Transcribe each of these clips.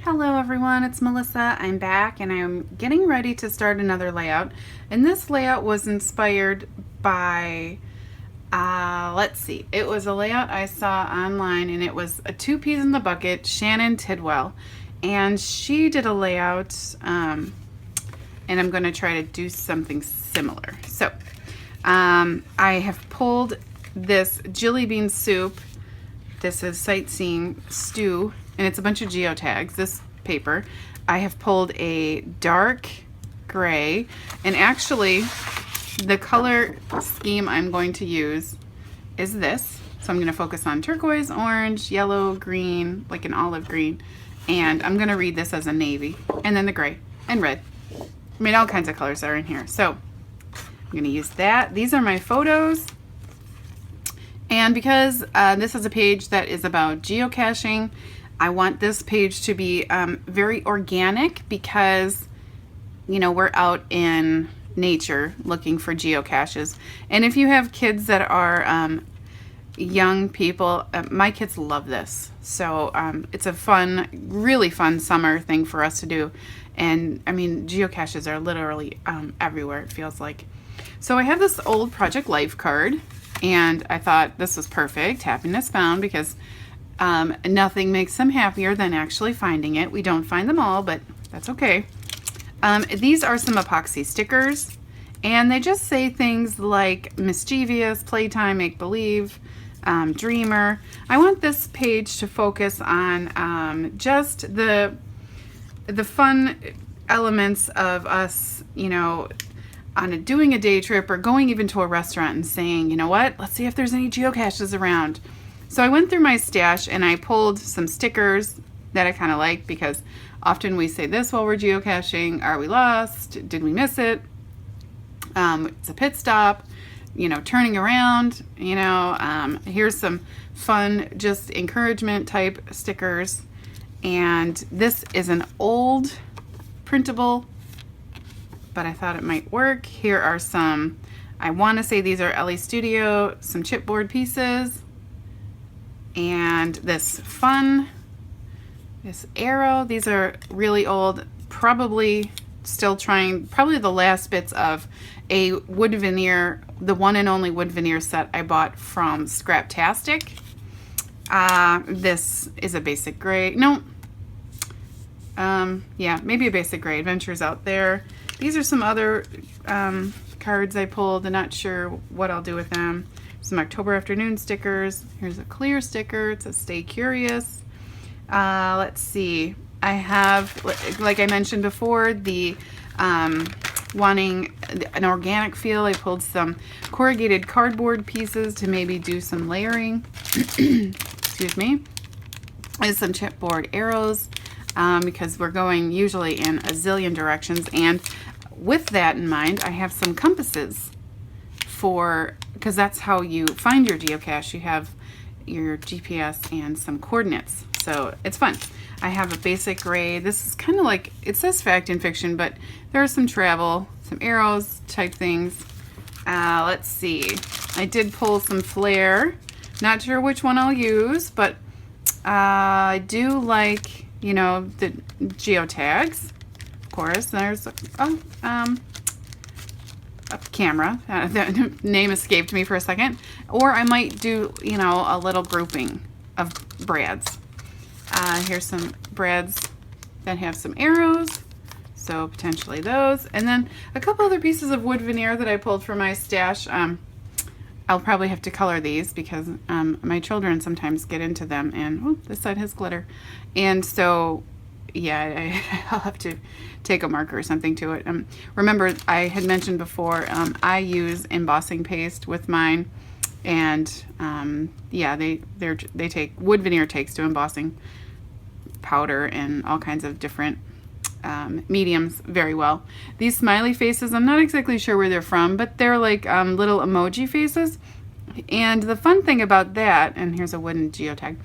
Hello everyone, it's Melissa. I'm back and I'm getting ready to start another layout. And this layout was inspired by, let's see, it was a layout I saw online and it was a two peas in the bucket, Shannon Tidwell. And she did a layout and I'm going to try to do something similar. So I have pulled this jelly bean soup. This is Sightseeing Stew, and it's a bunch of geotags, this paper. I have pulled a dark gray, and actually the color scheme I'm going to use is this. So I'm going to focus on turquoise, orange, yellow, green, like an olive green, and I'm going to read this as a navy, and then the gray and red. I mean, all kinds of colors are in here. So I'm going to use that. These are my photos. And because this is a page that is about geocaching, I want this page to be very organic because, you know, we're out in nature looking for geocaches. And if you have kids that are young people, my kids love this. So it's a fun, really fun summer thing for us to do. And I mean, geocaches are literally everywhere, it feels like. So I have this old Project Life card. And I thought this was perfect, happiness found, because nothing makes them happier than actually finding it. We don't find them all, but that's okay. These are some epoxy stickers, and they just say things like mischievous, playtime, make-believe, dreamer. I want this page to focus on just the fun elements of us, you know, doing a day trip or going even to a restaurant and saying, you know what, let's see if there's any geocaches around. So I went through my stash and I pulled some stickers that I kind of like, because often we say this while we're geocaching: are we lost? Did we miss it? It's a pit stop, you know, turning around, you know, here's some fun, just encouragement type stickers. And this is an old printable, but I thought it might work. Here are some, I want to say these are LA Studio, some chipboard pieces, and this arrow. These are really old, probably still trying, probably the last bits of a wood veneer, the one and only wood veneer set I bought from Scraptastic. This is a basic gray. No. Yeah, maybe a basic gray. Adventures Out There. These are some other cards I pulled. I'm not sure what I'll do with them. Some October Afternoon stickers. Here's a clear sticker. It says Stay Curious. Let's see. I have, like I mentioned before, the wanting an organic feel. I pulled some corrugated cardboard pieces to maybe do some layering. Excuse me. And some chipboard arrows. Because we're going usually in a zillion directions, and with that in mind, I have some compasses because that's how you find your geocache. You have your GPS and some coordinates, so it's fun. I have a basic gray. This is kind of like, it says fact and fiction, but there are some travel, some arrows type things. Let's see. I did pull some flair. Not sure which one I'll use, but I do like, you know, the geotags. Of course, there's a camera. The name escaped me for a second. Or I might do, you know, a little grouping of brads. Here's some brads that have some arrows, so potentially those. And then a couple other pieces of wood veneer that I pulled from my stash. I'll probably have to color these because my children sometimes get into them, and oh, this side has glitter. And so, yeah, I'll have to take a marker or something to it. Remember, I had mentioned before, I use embossing paste with mine, and yeah, they take, wood veneer takes to embossing powder and all kinds of different mediums very well. These smiley faces, I'm not exactly sure where they're from, but they're like little emoji faces. And the fun thing about that, and here's a wooden geotag,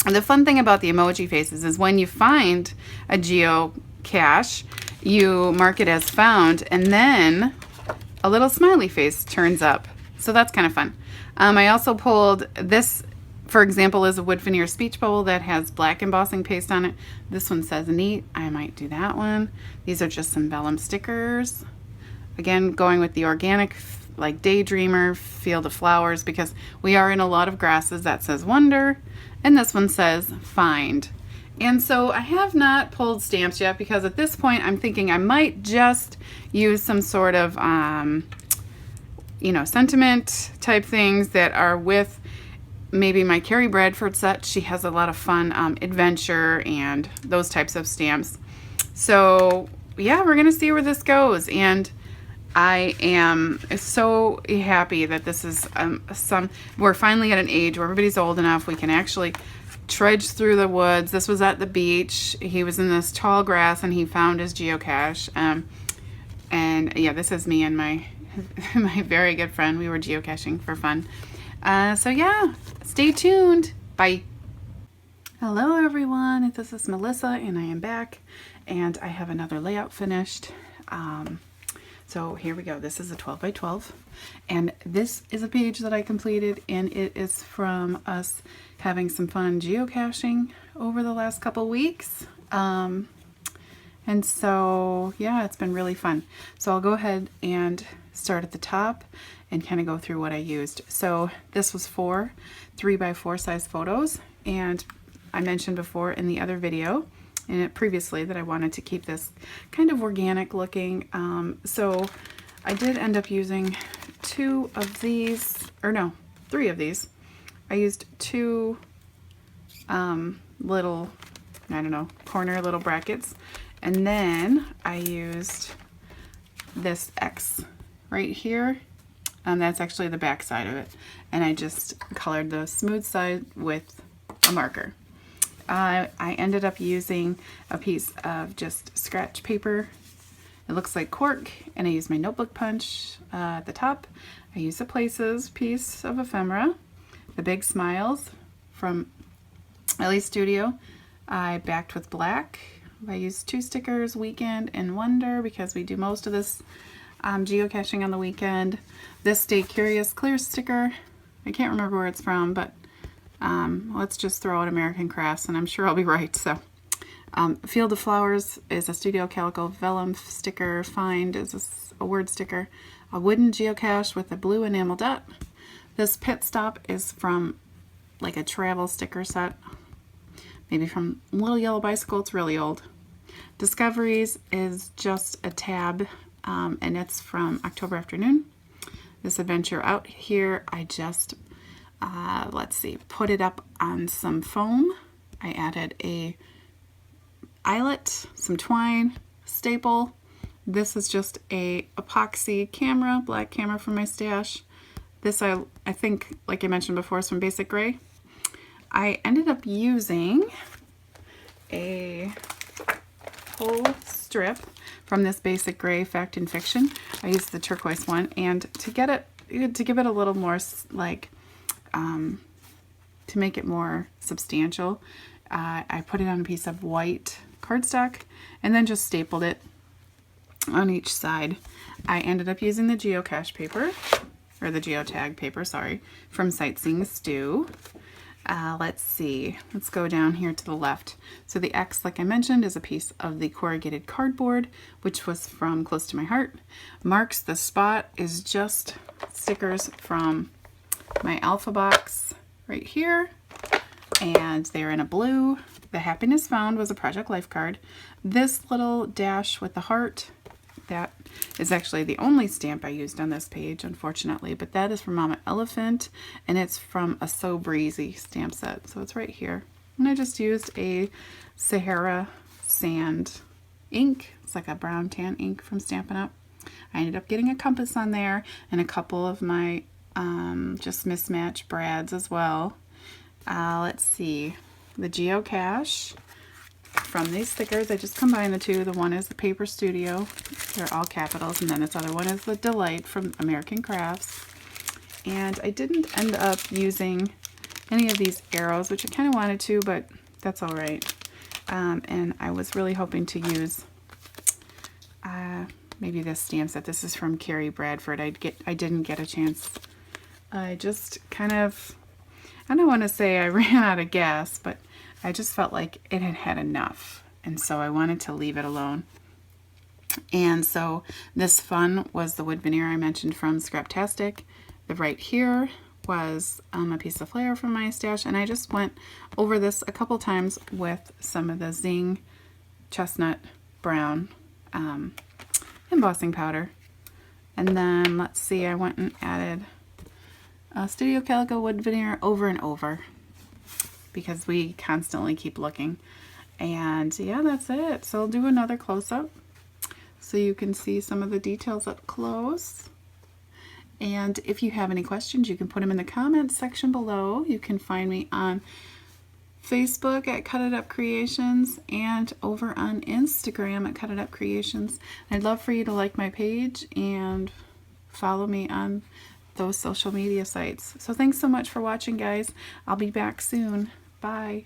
the fun thing about the emoji faces is when you find a geocache, you mark it as found, and then a little smiley face turns up. So that's kind of fun. I also pulled this for example, is a wood veneer speech bubble that has black embossing paste on it. This one says neat. I might do that one. These are just some vellum stickers. Again, going with the organic, like Daydreamer, Field of Flowers, because we are in a lot of grasses. That says Wonder, and this one says Find. And so I have not pulled stamps yet, because at this point I'm thinking I might just use some sort of, you know, sentiment type things that are with maybe my Carrie Bradford set. She has a lot of fun adventure and those types of stamps. So yeah, we're gonna see where this goes, and I am so happy that this is we're finally at an age where everybody's old enough we can actually trudge through the woods. This was at the beach. He was in this tall grass and he found his geocache. And yeah, this is me and my my very good friend. We were geocaching for fun. So yeah, stay tuned. Bye. Hello everyone, this is Melissa and I am back, and I have another layout finished. So here we go. This is a 12 by 12, and this is a page that I completed, and it is from us having some fun geocaching over the last couple weeks. And so yeah, it's been really fun. So I'll go ahead and start at the top and kind of go through what I used. So this was 4 3 by 4 size photos, and I mentioned before in the other video previously that I wanted to keep this kind of organic looking. So I did end up using 2 of these, or no, 3 of these. I used 2 little, I don't know, corner little brackets, and then I used this X right here, and that's actually the back side of it, and I just colored the smooth side with a marker. I ended up using a piece of just scratch paper. It looks like cork, and I used my notebook punch at the top. I used the Places piece of ephemera, the big smiles from Ellie Studio. I backed with black. I used 2 stickers, Weekend and Wonder, because we do most of this geocaching on the weekend. This Stay Curious clear sticker, I can't remember where it's from, but let's just throw out American Crafts and I'm sure I'll be right. So Field of Flowers is a Studio Calico vellum sticker. Find is a word sticker. A wooden geocache with a blue enamel dot. This Pit Stop is from like a travel sticker set, maybe from Little Yellow Bicycle. It's really old. Discoveries is just a tab, and it's from October Afternoon. This Adventure Out Here, I just let's see, put it up on some foam. I added a eyelet, some twine, staple. This is just a epoxy camera, black camera from my stash. This I think, like I mentioned before, is from Basic Gray. I ended up using a whole strip from this Basic Gray Fact and Fiction. I used the turquoise one, and to give it a little more like to make it more substantial, I put it on a piece of white cardstock and then just stapled it on each side. I ended up using the geocache paper, or the geotag paper, sorry, from Sightseeing Stew. Let's see, let's go down here to the left. So the X, like I mentioned, is a piece of the corrugated cardboard, which was from Close to My Heart. Marks the Spot is just stickers from my Alpha box right here, and they're in a blue. The Happiness Found was a Project Life card. This little dash with the heart, that is actually the only stamp I used on this page, unfortunately, but that is from Mama Elephant, and it's from a So Breezy stamp set, so it's right here. And I just used a Sahara Sand ink. It's like a brown tan ink from Stampin' Up. I ended up getting a compass on there and a couple of my just mismatched brads as well. Let's see, the geocache from these stickers, I just combined the two. The one is the Paper Studio, they're all capitals, and then this other one is the Delight from American Crafts. And I didn't end up using any of these arrows, which I kind of wanted to, but that's all right. And I was really hoping to use maybe this stamp set. This is from Carrie Bradford. I didn't get a chance. I just kind of, I don't want to say I ran out of gas, but I just felt like it had had enough. And so I wanted to leave it alone. And so this fun was the wood veneer I mentioned from Scraptastic. The right here was a piece of flair from my stash, and I just went over this a couple times with some of the Zing chestnut brown embossing powder. And then let's see, I went and added Studio Calico wood veneer over and over because we constantly keep looking. And yeah, that's it. So I'll do another close-up so you can see some of the details up close. And if you have any questions, you can put them in the comments section below. You can find me on Facebook at Cut It Up Creations and over on Instagram at Cut It Up Creations. I'd love for you to like my page and follow me on those social media sites. So thanks so much for watching, guys. I'll be back soon. Bye.